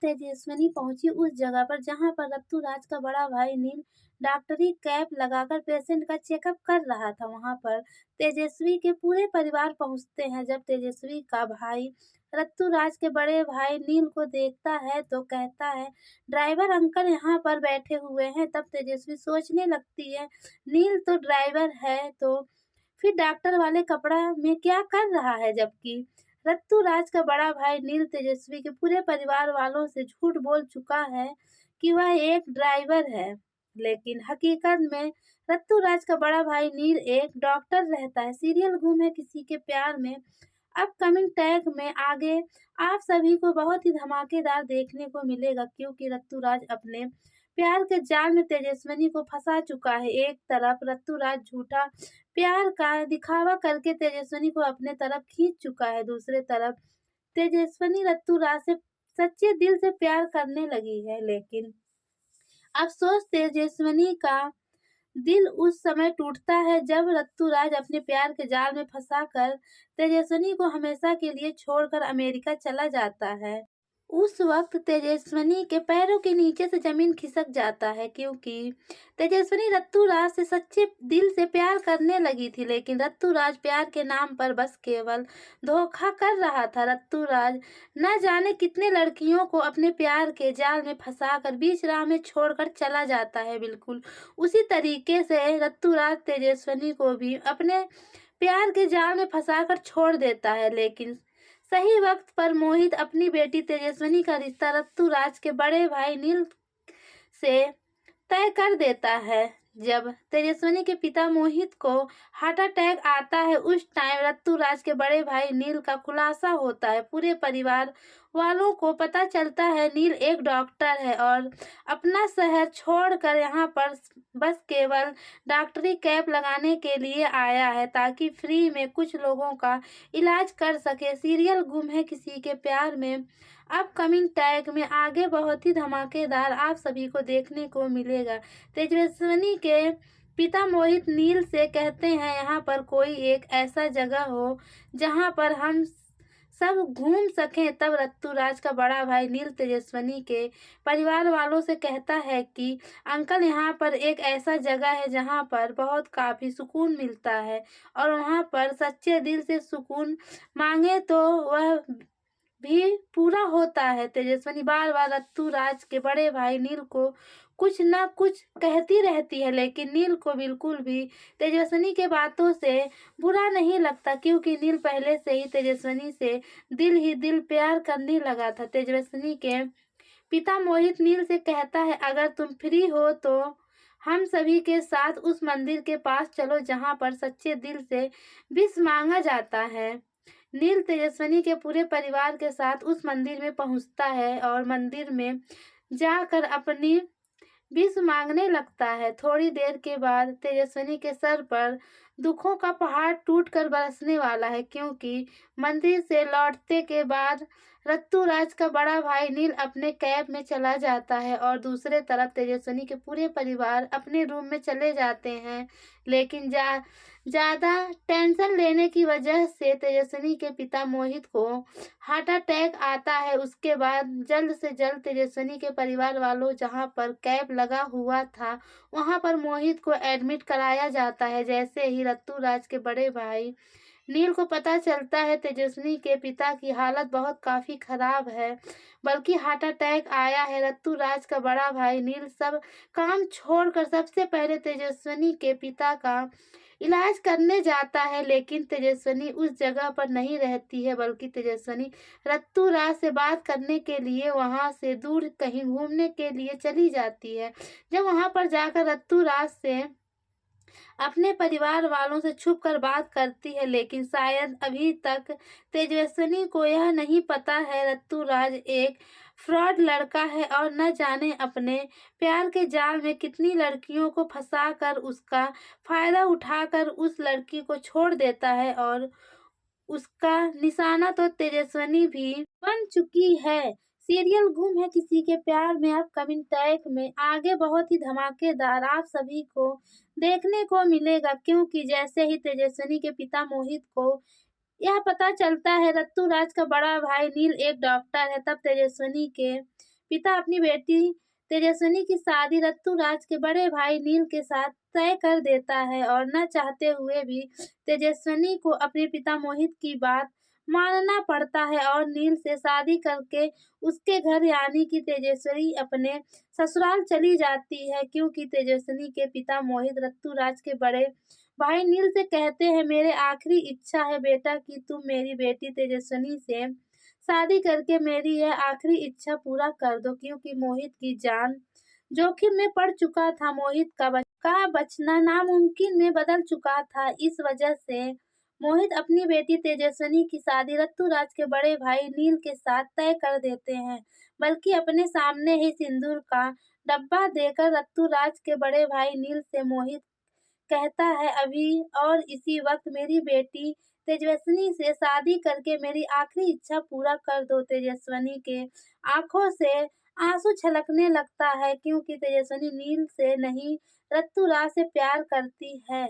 तेजस्विनी पहुंची उस जगह पर जहां पर रत्तूराज का बड़ा भाई नील डॉक्टरी कैप लगाकर पेशेंट का चेकअप कर रहा था। वहां पर तेजस्वी के पूरे परिवार पहुंचते हैं। जब तेजस्वी का भाई रत्तूराज के बड़े भाई नील को देखता है तो कहता है, ड्राइवर अंकल यहाँ पर बैठे हुए हैं। तब तेजस्वी सोचने लगती है, नील तो ड्राइवर है तो फिर डॉक्टर वाले कपड़ा में क्या कर रहा है। जबकि रत्तूराज का बड़ा भाई नील तेजस्वी के पूरे परिवार वालों से झूठ बोल चुका है कि वह एक ड्राइवर है, लेकिन हकीकत में रत्तूराज का बड़ा भाई नील एक डॉक्टर रहता है। सीरियल गुम है किसी के प्यार में अपकमिंग टैग में आगे आप सभी को बहुत ही धमाकेदार देखने को मिलेगा, क्योंकि रत्तूराज अपने प्यार के जाल में तेजस्विनी को फंसा चुका है। एक तरफ रत्तूराज झूठा प्यार का दिखावा करके तेजस्विनी को अपने तरफ खींच चुका है, दूसरे तरफ तेजस्विनी रत्तूराज से सच्चे दिल से प्यार करने लगी है। लेकिन अफसोस, तेजस्विनी का दिल उस समय टूटता है जब रत्तूराज अपने प्यार के जाल में फंसाकर तेजस्विनी को हमेशा के लिए छोड़कर अमेरिका चला जाता है। उस वक्त तेजस्विनी के पैरों के नीचे से जमीन खिसक जाता है, क्योंकि तेजस्विनी रत्तूराज से सच्चे दिल से प्यार करने लगी थी, लेकिन रत्तूराज प्यार के नाम पर बस केवल धोखा कर रहा था। रत्तूराज न जाने कितने लड़कियों को अपने प्यार के जाल में फंसाकर बीच राह में छोड़कर चला जाता है। बिल्कुल उसी तरीके से रत्तूराज तेजस्विनी को भी अपने प्यार के जाल में फंसाकर छोड़ देता है, लेकिन सही वक्त पर मोहित अपनी बेटी तेजस्विनी का रिश्ता रत्तूराज के बड़े भाई नील से तय कर देता है। जब तेजस्विनी के पिता मोहित को हार्ट अटैक आता है, उस टाइम रत्तूराज के बड़े भाई नील का खुलासा होता है। पूरे परिवार वालों को पता चलता है नील एक डॉक्टर है और अपना शहर छोड़कर यहाँ पर बस केवल डॉक्टरी कैप लगाने के लिए आया है, ताकि फ्री में कुछ लोगों का इलाज कर सके। सीरियल गुम है किसी के प्यार में अपकमिंग टैग में आगे बहुत ही धमाकेदार आप सभी को देखने को मिलेगा। तेजस्विनी के पिता मोहित नील से कहते हैं, यहाँ पर कोई एक ऐसा जगह हो जहाँ पर हम सब घूम सकें। तब रत्तूराज का बड़ा भाई नील तेजस्विनी के परिवार वालों से कहता है कि अंकल, यहाँ पर एक ऐसा जगह है जहाँ पर बहुत काफ़ी सुकून मिलता है और वहाँ पर सच्चे दिल से सुकून मांगे तो वह भी पूरा होता है। तेजस्विनी बार बार रत्तूराज के बड़े भाई नील को कुछ न कुछ कहती रहती है, लेकिन नील को बिल्कुल भी तेजस्विनी के बातों से बुरा नहीं लगता, क्योंकि नील पहले से ही तेजस्विनी से दिल ही दिल प्यार करने लगा था। तेजस्विनी के पिता मोहित नील से कहता है, अगर तुम फ्री हो तो हम सभी के साथ उस मंदिर के पास चलो जहाँ पर सच्चे दिल से विश मांगा जाता है। नील तेजस्विनी के पूरे परिवार के साथ उस मंदिर में पहुंचता है और मंदिर में जाकर अपनी विश मांगने लगता है। थोड़ी देर के बाद तेजस्विनी के सर पर दुखों का पहाड़ टूटकर बरसने वाला है, क्योंकि मंदिर से लौटते के बाद रत्तूराज का बड़ा भाई नील अपने कैब में चला जाता है और दूसरे तरफ तेजस्विनी के पूरे परिवार अपने रूम में चले जाते हैं। लेकिन ज़्यादा टेंशन लेने की वजह से तेजस्विनी के पिता मोहित को हार्ट अटैक आता है। उसके बाद जल्द से जल्द तेजस्विनी के परिवार वालों जहां पर कैब लगा हुआ था वहां पर मोहित को एडमिट कराया जाता है। जैसे ही रत्तूराज के बड़े भाई नील को पता चलता है तेजस्विनी के पिता की हालत बहुत काफ़ी खराब है, बल्कि हार्ट अटैक आया है, रत्तूराज का बड़ा भाई नील सब काम छोड़कर सबसे पहले तेजस्विनी के पिता का इलाज करने जाता है। लेकिन तेजस्विनी उस जगह पर नहीं रहती है, बल्कि तेजस्विनी रत्तूराज से बात करने के लिए वहां से दूर कहीं घूमने के लिए चली जाती है। जब वहां पर जाकर रत्तूराज से अपने परिवार वालों से छुप कर बात करती है, लेकिन शायद अभी तक तेजस्विनी को यह नहीं पता है रत्तूराज एक फ्रॉड लड़का है और न जाने अपने प्यार के जाल में कितनी लड़कियों को फंसाकर उसका फायदा उठाकर उस लड़की को छोड़ देता है और उसका निशाना तो तेजस्विनी भी बन चुकी है। सीरियल गुम है किसी के प्यार में अपकमिंग टैग में आगे बहुत ही धमाकेदार आप सभी को देखने को मिलेगा, क्योंकि जैसे ही तेजस्विनी के पिता मोहित को यह पता चलता है ऋतुराज का बड़ा भाई नील एक डॉक्टर है। तब तेजस्विनी के पिता अपनी बेटी तेजस्विनी की शादी ऋतुराज के बड़े भाई नील के साथ तय कर देता है और न चाहते हुए भी तेजस्विनी को अपने पिता मोहित की बात मानना पड़ता है और नील से शादी करके उसके घर यानी कि तेजस्विनी अपने ससुराल चली जाती है, क्योंकि तेजस्विनी के पिता मोहित ऋतुराज के बड़े भाई नील से कहते हैं, मेरे आखिरी इच्छा है बेटा कि तुम मेरी बेटी तेजस्विनी से शादी करके मेरी यह आखिरी इच्छा पूरा कर दो, क्योंकि मोहित की जान जोखिम में पड़ चुका था। मोहित का बचना नामुमकिन में बदल चुका था। इस वजह से मोहित अपनी बेटी तेजस्विनी की शादी ऋतुराज के बड़े भाई नील के साथ तय कर देते हैं, बल्कि अपने सामने ही सिंदूर का डब्बा देकर ऋतुराज के बड़े भाई नील से मोहित कहता है, अभी और इसी वक्त मेरी बेटी तेजस्विनी से शादी करके मेरी आखिरी इच्छा पूरा कर दो। तेजस्विनी के आंखों से आंसू छलकने लगता है, क्योंकि तेजस्विनी नील से नहीं ऋतुराज से प्यार करती है।